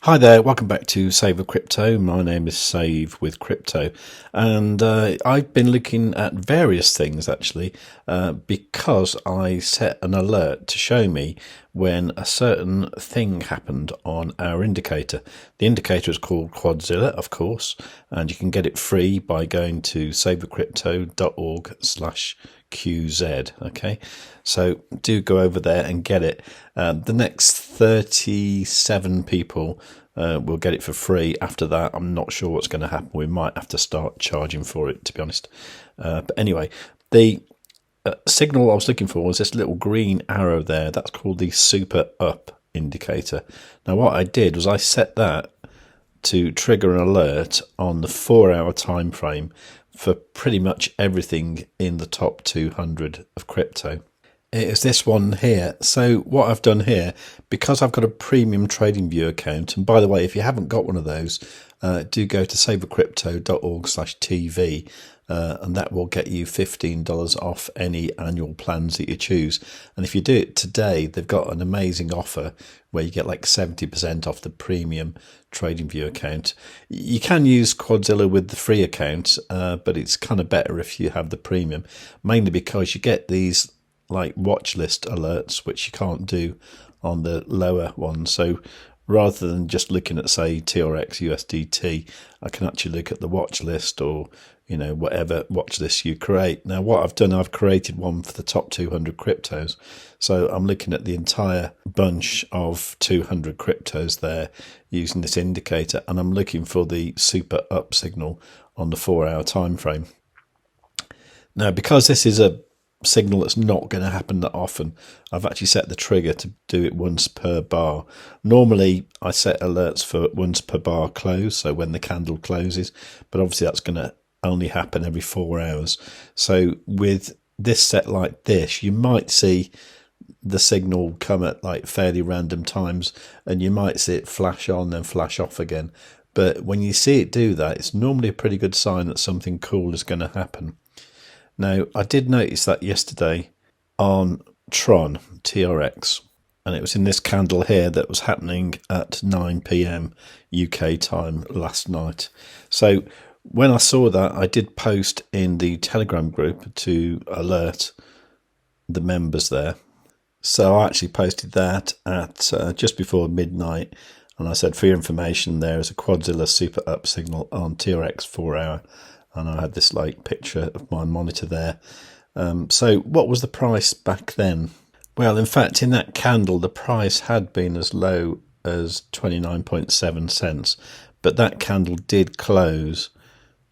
Hi there, welcome back to Save with Crypto. My name is Save with Crypto, and I've been looking at various things actually because I set an alert to show me when a certain thing happened on our indicator. The indicator is called Quadzilla, of course, and you can get it free by going to savewithcrypto.org/QZ. Okay, so do go over there and get it. The next 37 people will get it for free. After that, I'm not sure what's going to happen. We might have to start charging for it, to be honest. But anyway, the signal I was looking for was this little green arrow there. That's called the super up indicator. Now, what I did was I set that to trigger an alert on the 4-hour time frame for pretty much everything in the top 200 of crypto. It is this one here. So what I've done here, because I've got a premium TradingView account, and by the way, if you haven't got one of those, do go to savewithcrypto.org/TV, and that will get you $15 off any annual plans that you choose. And if you do it today, they've got an amazing offer where you get like 70% off the premium TradingView account. You can use Quadzilla with the free account, but it's kind of better if you have the premium, mainly because you get these like watch list alerts, which you can't do on the lower one. So rather than just looking at, say, TRX USDT, I can actually look at the watch list or, whatever watch list you create. Now, what I've done, I've created one for the top 200 cryptos. So I'm looking at the entire bunch of 200 cryptos there using this indicator, and I'm looking for the super up signal on the 4-hour time frame. Now, because this is a signal that's not going to happen that often, I've actually set the trigger to do it once per bar. Normally I set alerts for once per bar close, so when the candle closes, but obviously that's going to only happen every 4 hours. So with this set like this, you might see the signal come at like fairly random times, and you might see it flash on then flash off again. But when you see it do that, it's normally a pretty good sign that something cool is going to happen. Now, I did notice that yesterday on Tron, TRX, and it was in this candle here that was happening at 9 p.m. UK time last night. So when I saw that, I did post in the Telegram group to alert the members there. So I actually posted that at just before midnight, and I said, for your information, there is a Quadzilla super up signal on TRX 4-hour. And I had this like picture of my monitor there. So what was the price back then? Well, in fact, in that candle, the price had been as low as 29.7 cents. But that candle did close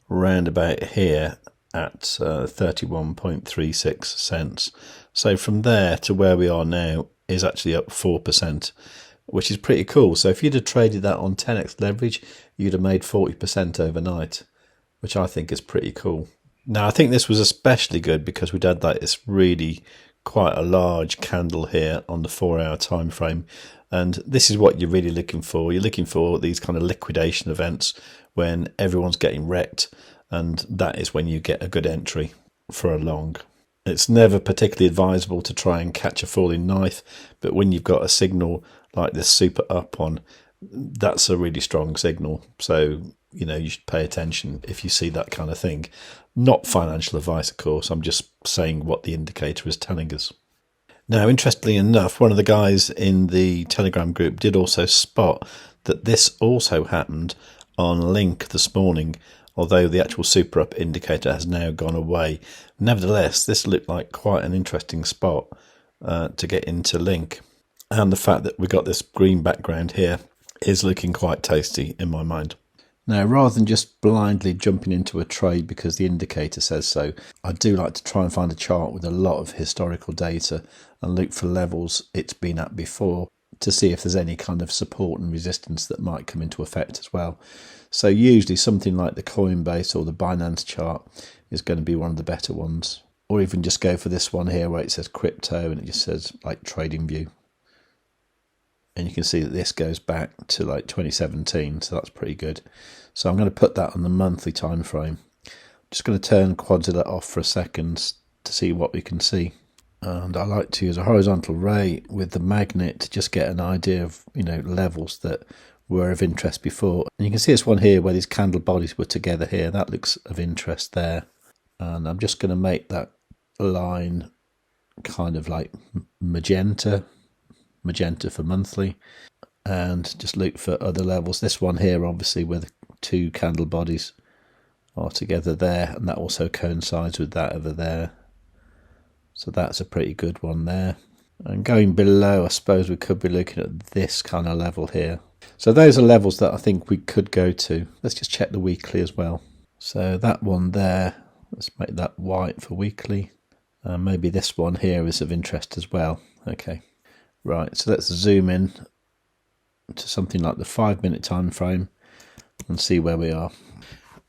round about here at 31.36 cents. So from there to where we are now is actually up 4%, which is pretty cool. So if you'd have traded that on 10x leverage, you'd have made 40% overnight, which I think is pretty cool. Now, I think this was especially good because we'd had like this really quite a large candle here on the 4-hour time frame. And this is what you're really looking for. You're looking for these kind of liquidation events when everyone's getting wrecked. And that is when you get a good entry for a long. It's never particularly advisable to try and catch a falling knife. But when you've got a signal like this super up on, that's a really strong signal. So you should pay attention if you see that kind of thing. Not financial advice, of course. I'm just saying what the indicator is telling us. Now, interestingly enough, one of the guys in the Telegram group did also spot that this also happened on LINK this morning, although the actual super up indicator has now gone away. Nevertheless, this looked like quite an interesting spot to get into LINK. And the fact that we got this green background here is looking quite tasty in my mind. Now, rather than just blindly jumping into a trade because the indicator says so, I do like to try and find a chart with a lot of historical data and look for levels it's been at before to see if there's any kind of support and resistance that might come into effect as well. So usually something like the Coinbase or the Binance chart is going to be one of the better ones. Or even just go for this one here where it says crypto and it just says like TradingView. And you can see that this goes back to like 2017, so that's pretty good. So I'm going to put that on the monthly time frame. I'm just going to turn Quadzilla off for a second to see what we can see. And I like to use a horizontal ray with the magnet to just get an idea of levels that were of interest before. And you can see this one here where these candle bodies were together here. That looks of interest there. And I'm just going to make that line kind of like magenta for monthly, and just look for other levels. This one here, obviously, where the two candle bodies are together there, and that also coincides with that over there. So that's a pretty good one there. And going below, I suppose we could be looking at this kind of level here. So those are levels that I think we could go to. Let's just check the weekly as well. So that one there, let's make that white for weekly. Maybe this one here is of interest as well. Okay, right, so let's zoom in to something like the 5-minute time frame and see where we are.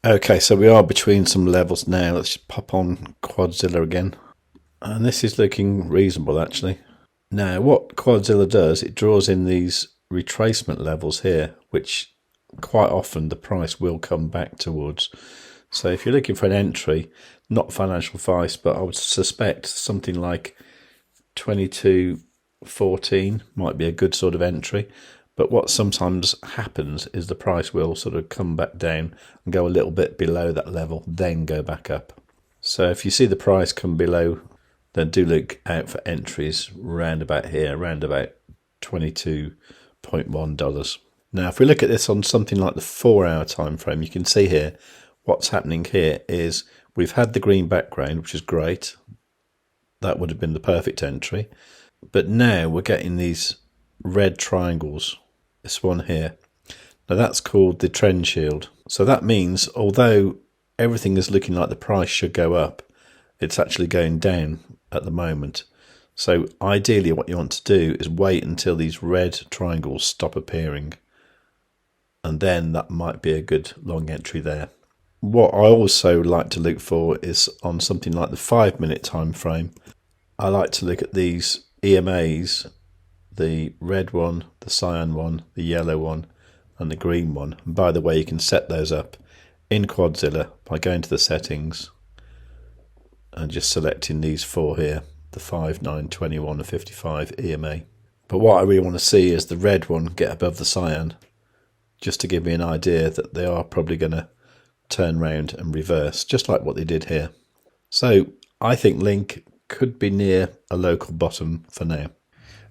Okay, so we are between some levels now. Let's just pop on Quadzilla again. And this is looking reasonable, actually. Now, what Quadzilla does, it draws in these retracement levels here, which quite often the price will come back towards. So if you're looking for an entry, not financial advice, but I would suspect something like 22.14 might be a good sort of entry. But what sometimes happens is the price will sort of come back down and go a little bit below that level, then go back up. So if you see the price come below, then do look out for entries round about here, around about $22.1. Now, if we look at this on something like the 4-hour time frame, you can see here what's happening here is we've had the green background, which is great. That would have been the perfect entry. But now we're getting these red triangles, this one here. Now that's called the trend shield. So that means although everything is looking like the price should go up, it's actually going down at the moment. So ideally what you want to do is wait until these red triangles stop appearing, and then that might be a good long entry there. What I also like to look for is on something like the 5-minute time frame. I like to look at these EMAs, the red one, the cyan one, the yellow one, and the green one. And by the way, you can set those up in Quadzilla by going to the settings and just selecting these four here, the 5, 9, 21 and 55 EMA. But what I really want to see is the red one get above the cyan, just to give me an idea that they are probably going to turn round and reverse, just like what they did here. So I think Link could be near a local bottom for now.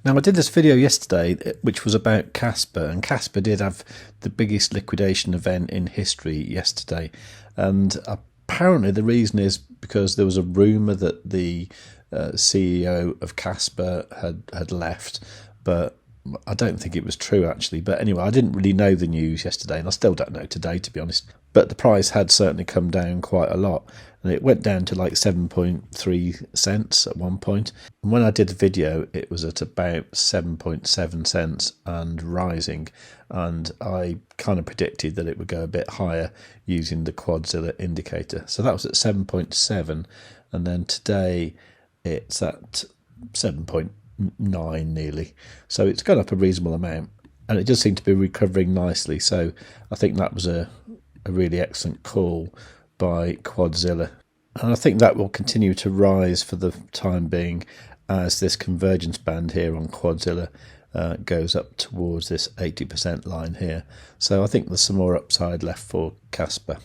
Now, I did this video yesterday which was about Kaspa, and Kaspa did have the biggest liquidation event in history yesterday, and apparently the reason is because there was a rumour that the CEO of Kaspa had left, but I don't think it was true actually. But anyway, I didn't really know the news yesterday, and I still don't know today, to be honest. But the price had certainly come down quite a lot, and it went down to like 7.3 cents at one point. And when I did the video, it was at about 7.7 cents and rising, and I kind of predicted that it would go a bit higher using the Quadzilla indicator. So that was at 7.7, and then today it's at 7.9 nearly. So it's gone up a reasonable amount, and it does seem to be recovering nicely. So I think that was a really excellent call by Quadzilla, and I think that will continue to rise for the time being as this convergence band here on Quadzilla goes up towards this 80% line here. So I think there's some more upside left for Kaspa.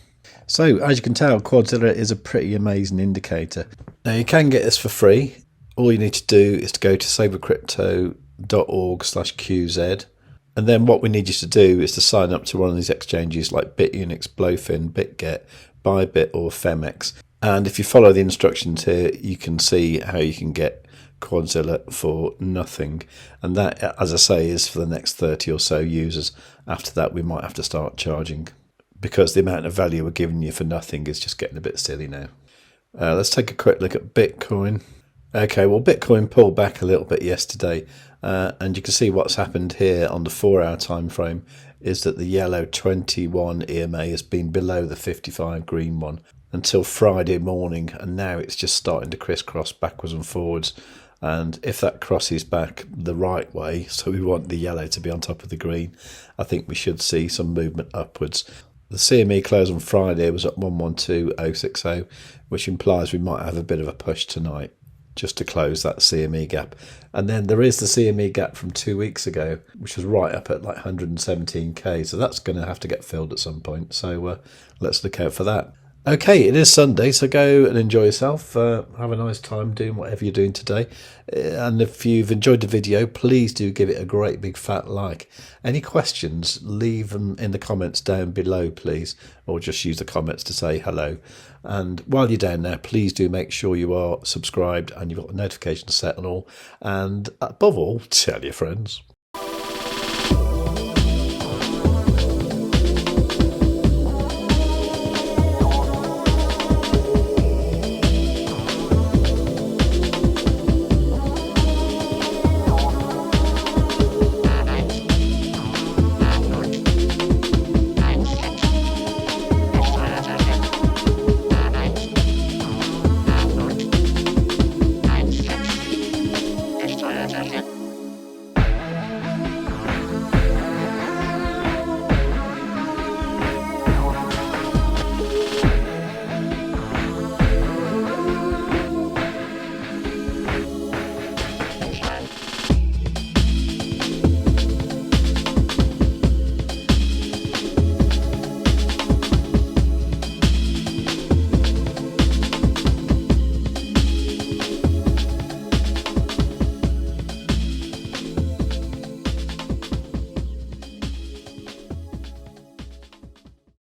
So as you can tell, Quadzilla is a pretty amazing indicator. Now you can get this for free. All you need to do is to go to savewithcrypto.org/QZ. And then what we need you to do is to sign up to one of these exchanges like Bitunix, Blofin, BitGet, Bybit or Phemex. And if you follow the instructions here, you can see how you can get Quadzilla for nothing. And that, as I say, is for the next 30 or so users. After that, we might have to start charging, because the amount of value we're giving you for nothing is just getting a bit silly now. Let's take a quick look at Bitcoin. Okay, well, Bitcoin pulled back a little bit yesterday, and you can see what's happened here on the 4-hour time frame is that the yellow 21 EMA has been below the 55 green one until Friday morning, and now it's just starting to crisscross backwards and forwards. And if that crosses back the right way, so we want the yellow to be on top of the green, I think we should see some movement upwards. The CME close on Friday was at 112.060, which implies we might have a bit of a push tonight. just to close that CME gap. And then there is the CME gap from 2 weeks ago, which was right up at like 117k. So that's going to have to get filled at some point. So let's look out for that. Okay, it is Sunday, so go and enjoy yourself. Have a nice time doing whatever you're doing today. And if you've enjoyed the video, please do give it a great big fat like. Any questions, leave them in the comments down below, please. Or just use the comments to say hello. And while you're down there, please do make sure you are subscribed and you've got the notifications set and all. And above all, tell your friends.